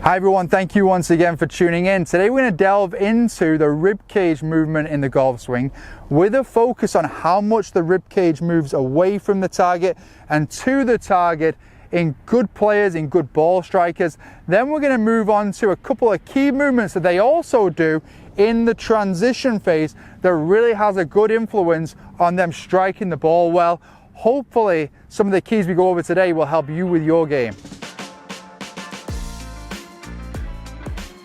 Hi everyone, thank you once again for tuning in. Today we're going to delve into the ribcage movement in the golf swing with a focus on how much the ribcage moves away from the target and to the target in good players, in good ball strikers. Then we're going to move on to a couple of key movements that they also do in the transition phase that really has a good influence on them striking the ball well. Hopefully some of the keys we go over today will help you with your game.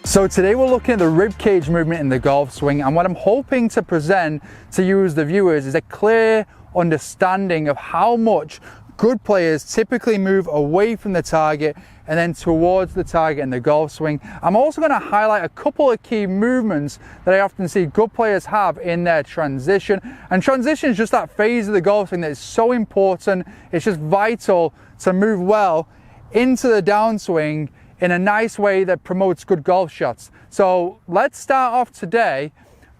So today we're looking at the ribcage movement in the golf swing, and what I'm hoping to present to you as the viewers is a clear understanding of how much good players typically move away from the target and then towards the target in the golf swing. I'm also going to highlight a couple of key movements that I often see good players have in their transition. And transition is just that phase of the golf swing that is so important. It's just vital to move well into the downswing in a nice way that promotes good golf shots. So let's start off today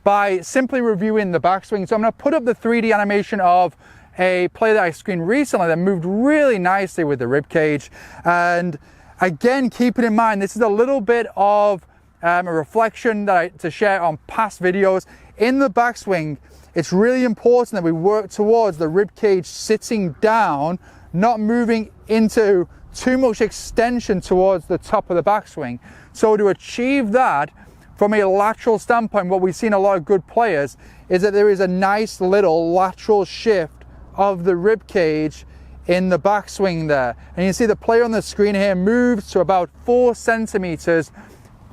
by simply reviewing the backswing. So I'm going to put up the 3D animation of a player that I screened recently that moved really nicely with the ribcage. And again, keeping in mind, this is a little bit of a reflection that to share on past videos. In the backswing, it's really important that we work towards the ribcage sitting down, not moving into too much extension towards the top of the backswing. So to achieve that from a lateral standpoint, what we've seen a lot of good players is that there is a nice little lateral shift of the ribcage in the backswing there. And you can see the player on the screen here moves to about 4 centimeters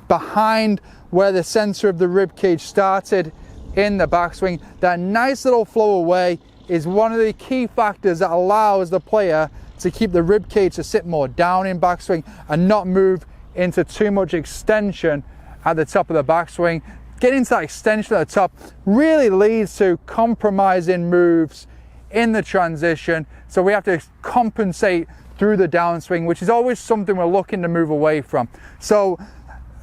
behind where the center of the ribcage started in the backswing. That nice little flow away is one of the key factors that allows the player to keep the ribcage to sit more down in backswing and not move into too much extension at the top of the backswing. Getting to that extension at the top really leads to compromising moves in the transition. So we have to compensate through the downswing, which is always something we're looking to move away from. So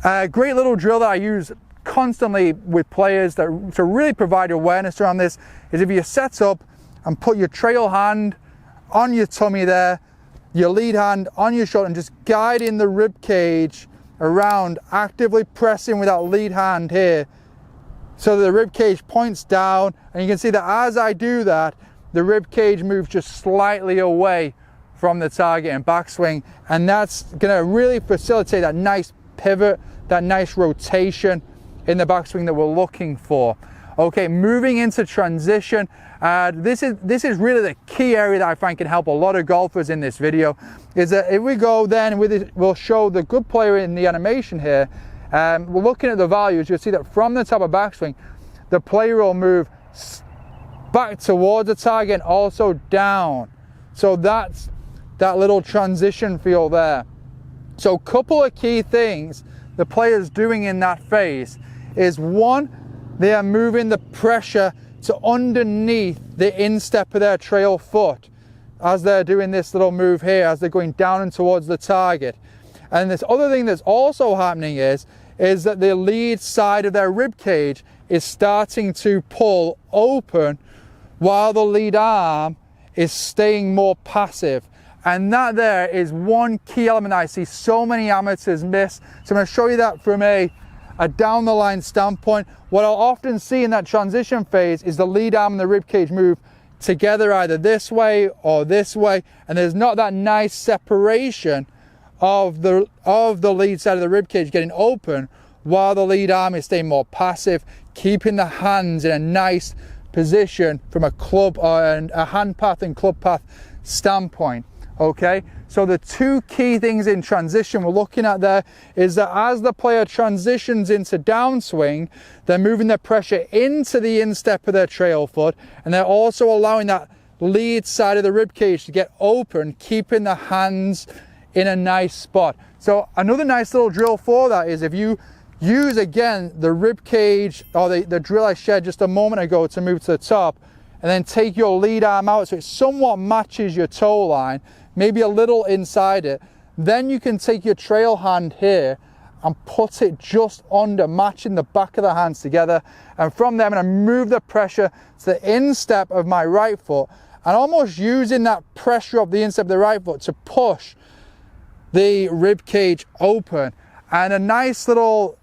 a great little drill that I use constantly with players to really provide awareness around this is if you set up and put your trail hand on your tummy there, your lead hand on your shoulder, and just guiding the rib cage around, actively pressing with that lead hand here so that the rib cage points down. And you can see that as I do that, the rib cage moves just slightly away from the target and backswing, and that's going to really facilitate that nice pivot, that nice rotation in the backswing that we're looking for. Okay, moving into transition. This is really the key area that I find can help a lot of golfers in this video, is that if we go then with it, we'll show the good player in the animation here. We're looking at the values. You'll see that from the top of backswing, the player will move back towards the target and also down. So that's that little transition feel there. So a couple of key things the player's doing in that phase is, one, they are moving the pressure to underneath the instep of their trail foot as they're doing this little move here, as they're going down and towards the target. And this other thing that's also happening is that the lead side of their rib cage is starting to pull open while the lead arm is staying more passive. And that there is one key element I see so many amateurs miss. So I'm going to show you that from a down the line standpoint. What I'll often see in that transition phase is the lead arm and the rib cage move together either this way or this way, and there's not that nice separation of the lead side of the rib cage getting open while the lead arm is staying more passive, keeping the hands in a nice position from a club or a hand path and club path standpoint. Okay, so the two key things in transition we're looking at there is that as the player transitions into downswing, they're moving their pressure into the instep of their trail foot, and they're also allowing that lead side of the rib cage to get open, keeping the hands in a nice spot. So another nice little drill for that is if you use again the rib cage or the drill I shared just a moment ago to move to the top, and then take your lead arm out so it somewhat matches your toe line, maybe a little inside it. Then you can take your trail hand here and put it just under, matching the back of the hands together. And from there, I'm going to move the pressure to the instep of my right foot and almost using that pressure of the instep of the right foot to push the rib cage open. and a nice little,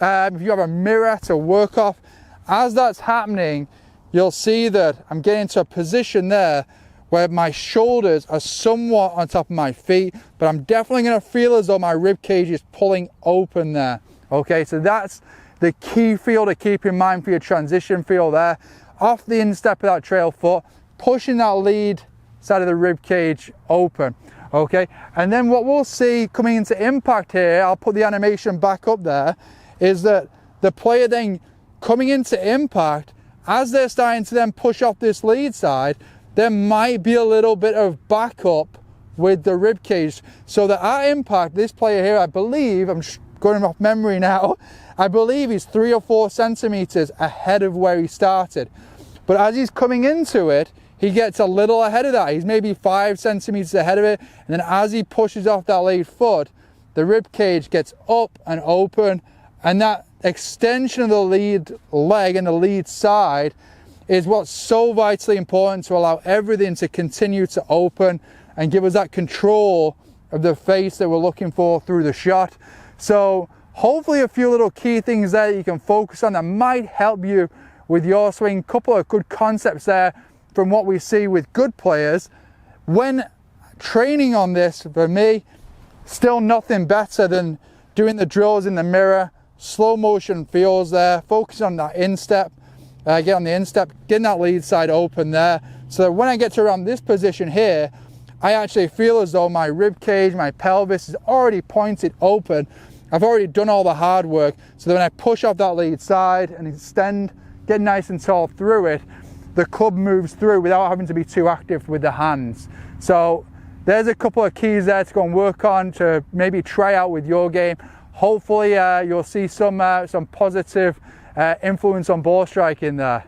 if you have a mirror to work off, as that's happening, you'll see that I'm getting to a position there where my shoulders are somewhat on top of my feet, but I'm definitely going to feel as though my rib cage is pulling open there. Okay, so that's the key feel to keep in mind for your transition feel there. Off the instep of that trail foot, pushing that lead side of the rib cage open. Okay, and then what we'll see coming into impact here, I'll put the animation back up there, is that the player then coming into impact, as they're starting to then push off this lead side, there might be a little bit of backup with the rib cage, so that at impact, this player here, I believe, I'm going off memory now, I believe he's 3 or 4 centimeters ahead of where he started. But as he's coming into it, he gets a little ahead of that. He's maybe 5 centimeters ahead of it, and then as he pushes off that lead foot, the rib cage gets up and open, and that extension of the lead leg and the lead side is what's so vitally important to allow everything to continue to open and give us that control of the face that we're looking for through the shot. So hopefully a few little key things there that you can focus on that might help you with your swing. Couple of good concepts there from what we see with good players. When training on this, for me, still nothing better than doing the drills in the mirror, slow motion feels there, focus on that instep, get on the instep, getting that lead side open there, so that when I get to around this position here, I actually feel as though my rib cage, my pelvis is already pointed open. I've already done all the hard work, so that when I push off that lead side and extend, get nice and tall through it, the club moves through without having to be too active with the hands. So there's a couple of keys there to go and work on, to maybe try out with your game. Hopefully you'll see some positive influence on ball striking there.